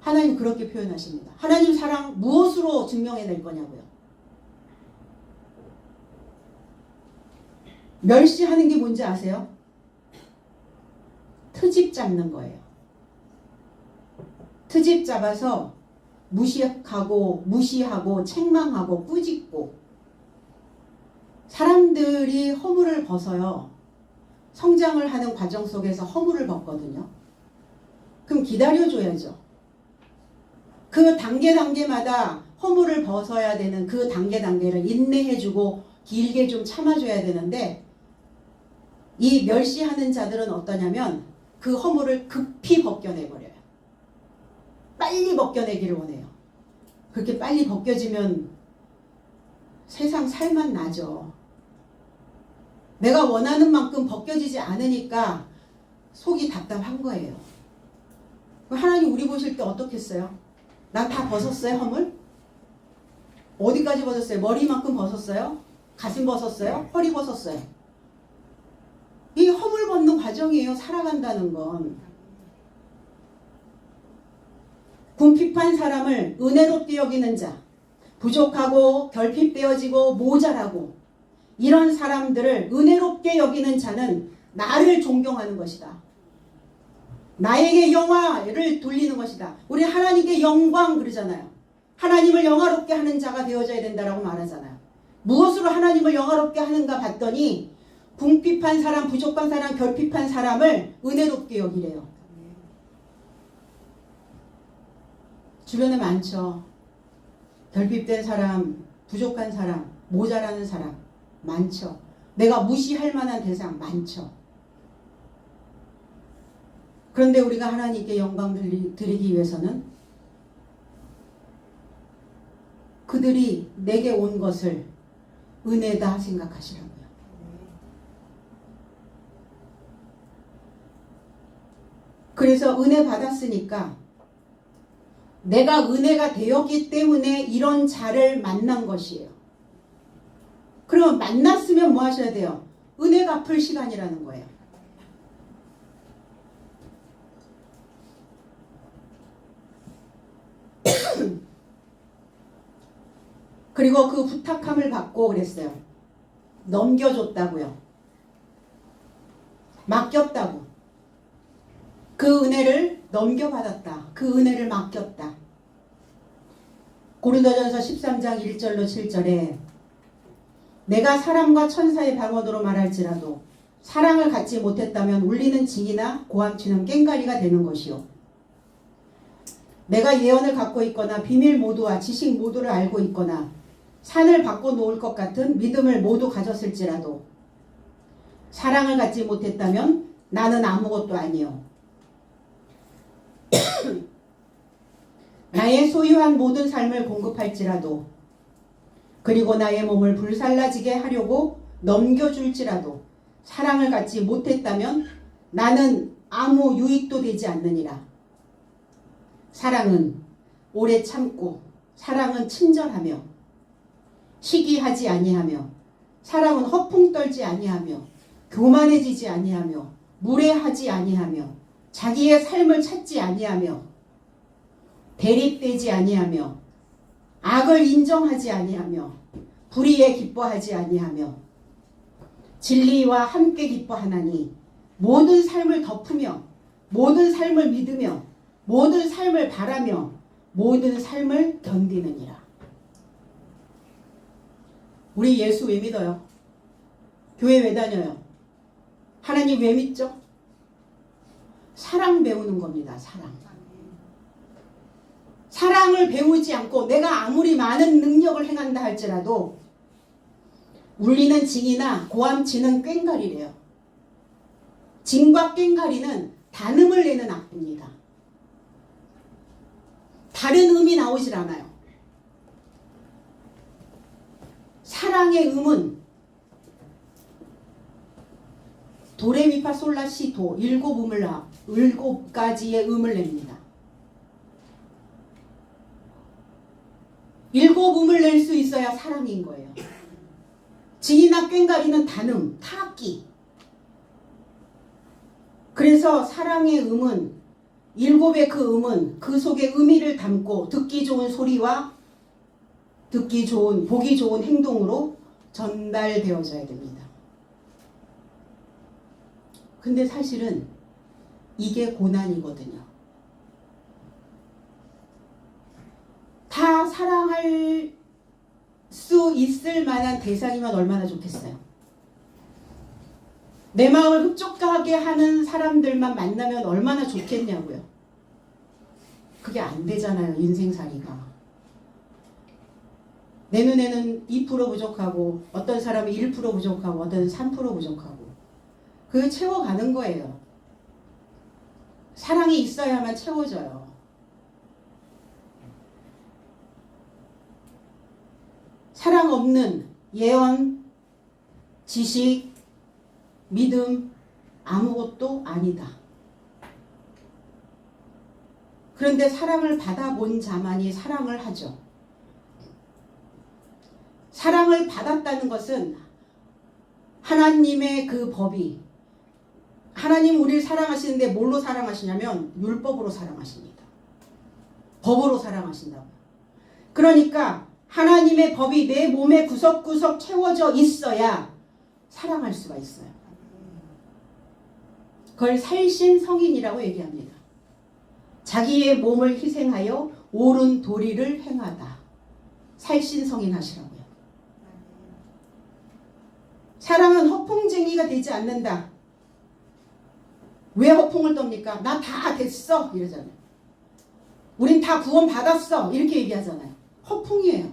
하나님 그렇게 표현하십니다. 하나님 사랑 무엇으로 증명해낼 거냐고요. 멸시하는 게 뭔지 아세요? 트집 잡는 거예요. 트집 잡아서 무시하고 책망하고 꾸짖고. 사람들이 허물을 벗어요. 성장을 하는 과정 속에서 허물을 벗거든요. 그럼 기다려줘야죠. 그 단계마다 허물을 벗어야 되는 그 단계를 인내해주고 길게 좀 참아줘야 되는데, 이 멸시하는 자들은 어떠냐면 그 허물을 급히 벗겨내버려요. 빨리 벗겨내기를 원해요. 그렇게 빨리 벗겨지면 세상 살만 나죠. 내가 원하는 만큼 벗겨지지 않으니까 속이 답답한 거예요. 하나님 우리 보실 때 어떻겠어요? 난 다 벗었어요, 허물? 어디까지 벗었어요? 머리만큼 벗었어요? 가슴 벗었어요? 허리 벗었어요? 이 허물 벗는 과정이에요, 살아간다는 건. 궁핍한 사람을 은혜롭게 여기는 자, 부족하고 결핍되어지고 모자라고, 이런 사람들을 은혜롭게 여기는 자는 나를 존경하는 것이다. 나에게 영화를 돌리는 것이다. 우리 하나님께 영광 그러잖아요. 하나님을 영화롭게 하는 자가 되어져야 된다라고 말하잖아요. 무엇으로 하나님을 영화롭게 하는가 봤더니 궁핍한 사람, 부족한 사람, 결핍한 사람을 은혜롭게 여기래요. 주변에 많죠. 결핍된 사람, 부족한 사람, 모자라는 사람 많죠. 내가 무시할 만한 대상 많죠. 그런데 우리가 하나님께 영광 드리기 위해서는 그들이 내게 온 것을 은혜다 생각하시라고요. 그래서 은혜 받았으니까 내가 은혜가 되었기 때문에 이런 자를 만난 것이에요. 그러면 만났으면 뭐 하셔야 돼요? 은혜 갚을 시간이라는 거예요. 그리고 그 부탁함을 받고 그랬어요. 넘겨줬다고요. 맡겼다고. 그 은혜를 넘겨받았다. 그 은혜를 맡겼다. 고린도전서 13장 1절로 7절에 내가 사람과 천사의 방언으로 말할지라도 사랑을 갖지 못했다면 울리는 징이나 고함치는 꽹과리가 되는 것이요. 내가 예언을 갖고 있거나 비밀 모두와 지식 모두를 알고 있거나 산을 바꿔 놓을 것 같은 믿음을 모두 가졌을지라도 사랑을 갖지 못했다면 나는 아무것도 아니요. 나의 소유한 모든 삶을 공급할지라도 그리고 나의 몸을 불살라지게 하려고 넘겨줄지라도 사랑을 갖지 못했다면 나는 아무 유익도 되지 않느니라. 사랑은 오래 참고 사랑은 친절하며 시기하지 아니하며 사랑은 허풍 떨지 아니하며 교만해지지 아니하며 무례하지 아니하며 자기의 삶을 찾지 아니하며 대립되지 아니하며 악을 인정하지 아니하며 불의에 기뻐하지 아니하며 진리와 함께 기뻐하나니 모든 삶을 덮으며 모든 삶을 믿으며 모든 삶을 바라며 모든 삶을 견디느니라. 우리 예수 왜 믿어요? 교회 왜 다녀요? 하나님 왜 믿죠? 사랑 배우는 겁니다. 사랑. 사랑을 배우지 않고 내가 아무리 많은 능력을 행한다 할지라도 울리는 징이나 고함치는 꽹과리래요. 징과 꽹과리는 단음을 내는 악보입니다. 다른 음이 나오질 않아요. 사랑의 음은 도레미파솔라시도 7가지의 음을 냅니다. 7음을 낼 수 있어야 사랑인 거예요. 징이나 꽹과리는 단음, 타악기. 그래서 사랑의 음은 7의 그 음은 그 속에 의미를 담고 듣기 좋은 소리와 듣기 좋은, 보기 좋은 행동으로 전달되어져야 됩니다. 근데 사실은 이게 고난이거든요. 다 사랑할 수 있을 만한 대상이면 얼마나 좋겠어요. 내 마음을 흡족하게 하는 사람들만 만나면 얼마나 좋겠냐고요. 그게 안 되잖아요. 인생살이가. 내 눈에는 2% 부족하고 어떤 사람은 1% 부족하고 어떤 3% 부족하고 그걸 채워가는 거예요. 사랑이 있어야만 채워져요. 사랑 없는 예언, 지식, 믿음 아무것도 아니다. 그런데 사랑을 받아본 자만이 사랑을 하죠. 사랑을 받았다는 것은 하나님의 그 법이 하나님 우리를 사랑하시는데 뭘로 사랑하시냐면 율법으로 사랑하십니다. 법으로 사랑하신다고요. 그러니까 하나님의 법이 내 몸에 구석구석 채워져 있어야 사랑할 수가 있어요. 그걸 살신성인이라고 얘기합니다. 자기의 몸을 희생하여 옳은 도리를 행하다. 살신성인 하시라고요. 사랑은 허풍쟁이가 되지 않는다. 왜 허풍을 떱니까? 나 다 됐어 이러잖아요. 우린 다 구원 받았어 이렇게 얘기하잖아요. 허풍이에요.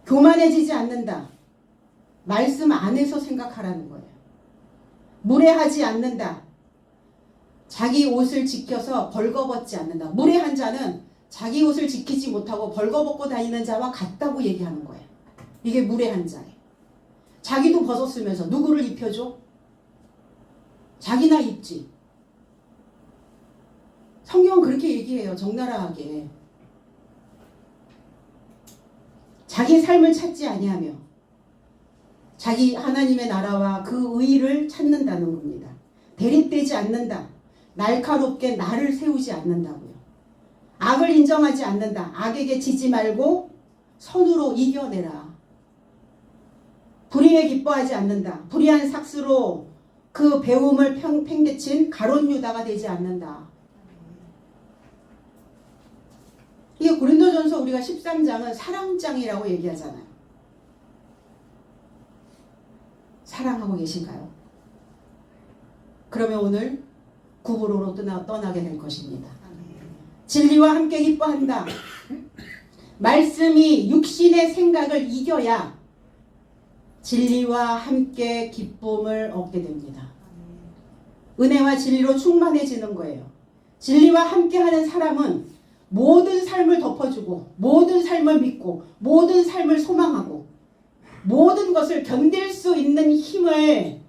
교만해지지 않는다. 말씀 안에서 생각하라는 거예요. 무례하지 않는다. 자기 옷을 지켜서 벌거벗지 않는다. 무례한 자는 자기 옷을 지키지 못하고 벌거벗고 다니는 자와 같다고 얘기하는 거예요. 이게 무례한 자예요. 자기도 벗었으면서 누구를 입혀줘? 자기나 입지. 성경은 그렇게 얘기해요. 적나라하게. 자기 삶을 찾지 아니하며 자기 하나님의 나라와 그 의를 찾는다는 겁니다. 대립되지 않는다. 날카롭게 나를 세우지 않는다고요. 악을 인정하지 않는다. 악에게 지지 말고 선으로 이겨내라. 불의에 기뻐하지 않는다. 불의한 삭스로 그 배움을 팽개친 가룟 유다가 되지 않는다. 이게 고린도전서 우리가 13장은 사랑장이라고 얘기하잖아요. 사랑하고 계신가요? 그러면 오늘 구부로로 떠나게 될 것입니다. 진리와 함께 기뻐한다. 말씀이 육신의 생각을 이겨야 진리와 함께 기쁨을 얻게 됩니다. 은혜와 진리로 충만해지는 거예요. 진리와 함께하는 사람은 모든 삶을 덮어주고 모든 삶을 믿고 모든 삶을 소망하고 모든 것을 견딜 수 있는 힘을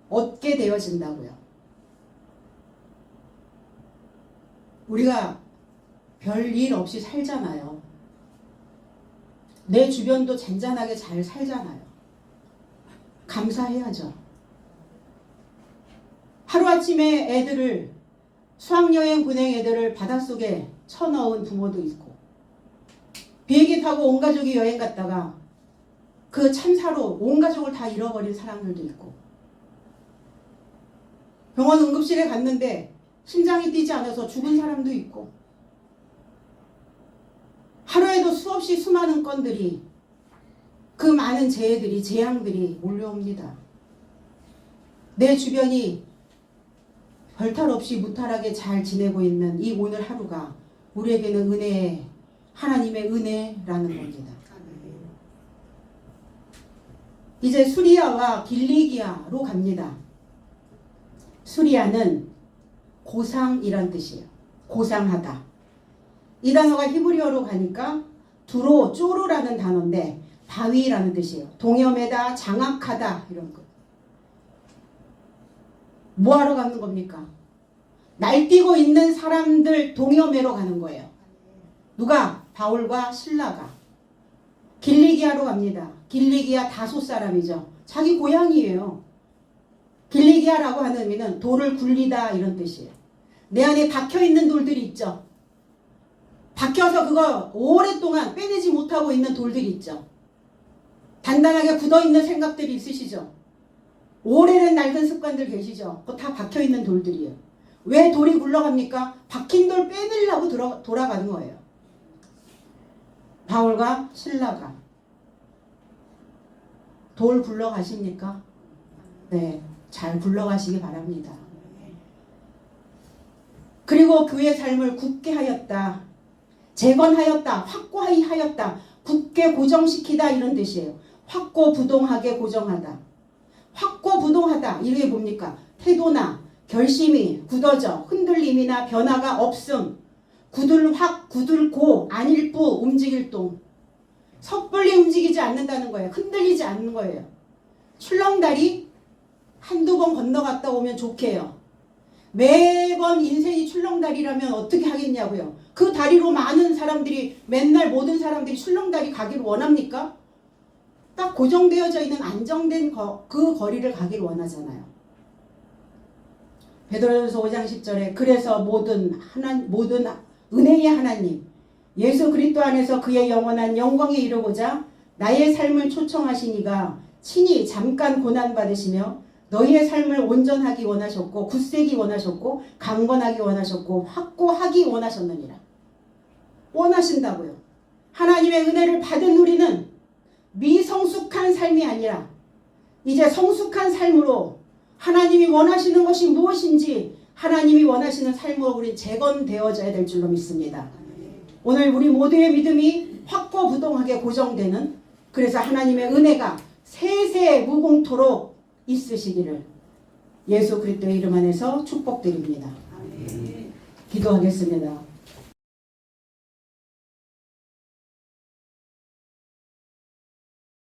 얻게 되어진다고요. 우리가 별일 없이 살잖아요. 내 주변도 잔잔하게 잘 살잖아요. 감사해야죠. 하루아침에 애들을 수학여행 보낸 애들을 바닷속에 쳐넣은 부모도 있고 비행기 타고 온 가족이 여행 갔다가 그 참사로 온 가족을 다 잃어버린 사람들도 있고 병원 응급실에 갔는데 심장이 뛰지 않아서 죽은 사람도 있고 하루에도 수없이 수많은 건들이 그 많은 재해들이 재앙들이 몰려옵니다. 내 주변이 별탈 없이 무탈하게 잘 지내고 있는 이 오늘 하루가 우리에게는 은혜, 하나님의 은혜라는 겁니다. 이제 수리아와 길리기아로 갑니다. 수리아는 고상이란 뜻이에요. 고상하다. 이 단어가 히브리어로 가니까 두로, 쪼르라는 단어인데 바위라는 뜻이에요. 동염에다, 장악하다 이런 거. 뭐하러 가는 겁니까? 날뛰고 있는 사람들 동여매로 가는 거예요. 누가? 바울과 실라가. 길리기아로 갑니다. 길리기아 다소 사람이죠. 자기 고향이에요. 길리기아라고 하는 의미는 돌을 굴리다 이런 뜻이에요. 내 안에 박혀있는 돌들이 있죠. 박혀서 그거 오랫동안 빼내지 못하고 있는 돌들이 있죠. 단단하게 굳어있는 생각들이 있으시죠. 오래된 낡은 습관들 계시죠. 그거 다 박혀있는 돌들이에요. 왜 돌이 굴러갑니까? 박힌 돌 빼내려고 돌아가는 거예요. 바울과 실라가 돌 굴러가십니까? 네, 잘 굴러가시기 바랍니다. 그리고 그의 삶을 굳게 하였다. 재건하였다. 확고하게 하였다. 굳게 고정시키다 이런 뜻이에요. 확고부동하게 고정하다. 확고부동하다. 이게 뭡니까? 태도나 결심이 굳어져 흔들림이나 변화가 없음. 굳을확, 굳을고, 안일부, 움직일 동. 섣불리 움직이지 않는다는 거예요. 흔들리지 않는 거예요. 출렁다리 한두 번 건너갔다 오면 좋게요. 매번 인생이 출렁다리라면 어떻게 하겠냐고요. 그 다리로 많은 사람들이 맨날 모든 사람들이 출렁다리 가기를 원합니까? 딱 고정되어져 있는 안정된 그 거리를 가기를 원하잖아요. 베드로전서 5장 10절에 그래서 모든 은혜의 하나님 예수 그리스도 안에서 그의 영원한 영광에 이르고자 나의 삶을 초청하시니가 친히 잠깐 고난받으시며 너희의 삶을 온전하기 원하셨고 굳세기 원하셨고 강건하기 원하셨고 확고하기 원하셨느니라. 원하신다고요. 하나님의 은혜를 받은 우리는 미성숙한 삶이 아니라 이제 성숙한 삶으로 하나님이 원하시는 것이 무엇인지 하나님이 원하시는 삶으로 우리 재건되어져야 될 줄로 믿습니다. 오늘 우리 모두의 믿음이 확고부동하게 고정되는 그래서 하나님의 은혜가 세세 무공토록 있으시기를 예수 그리스도의 이름 안에서 축복드립니다. 기도하겠습니다.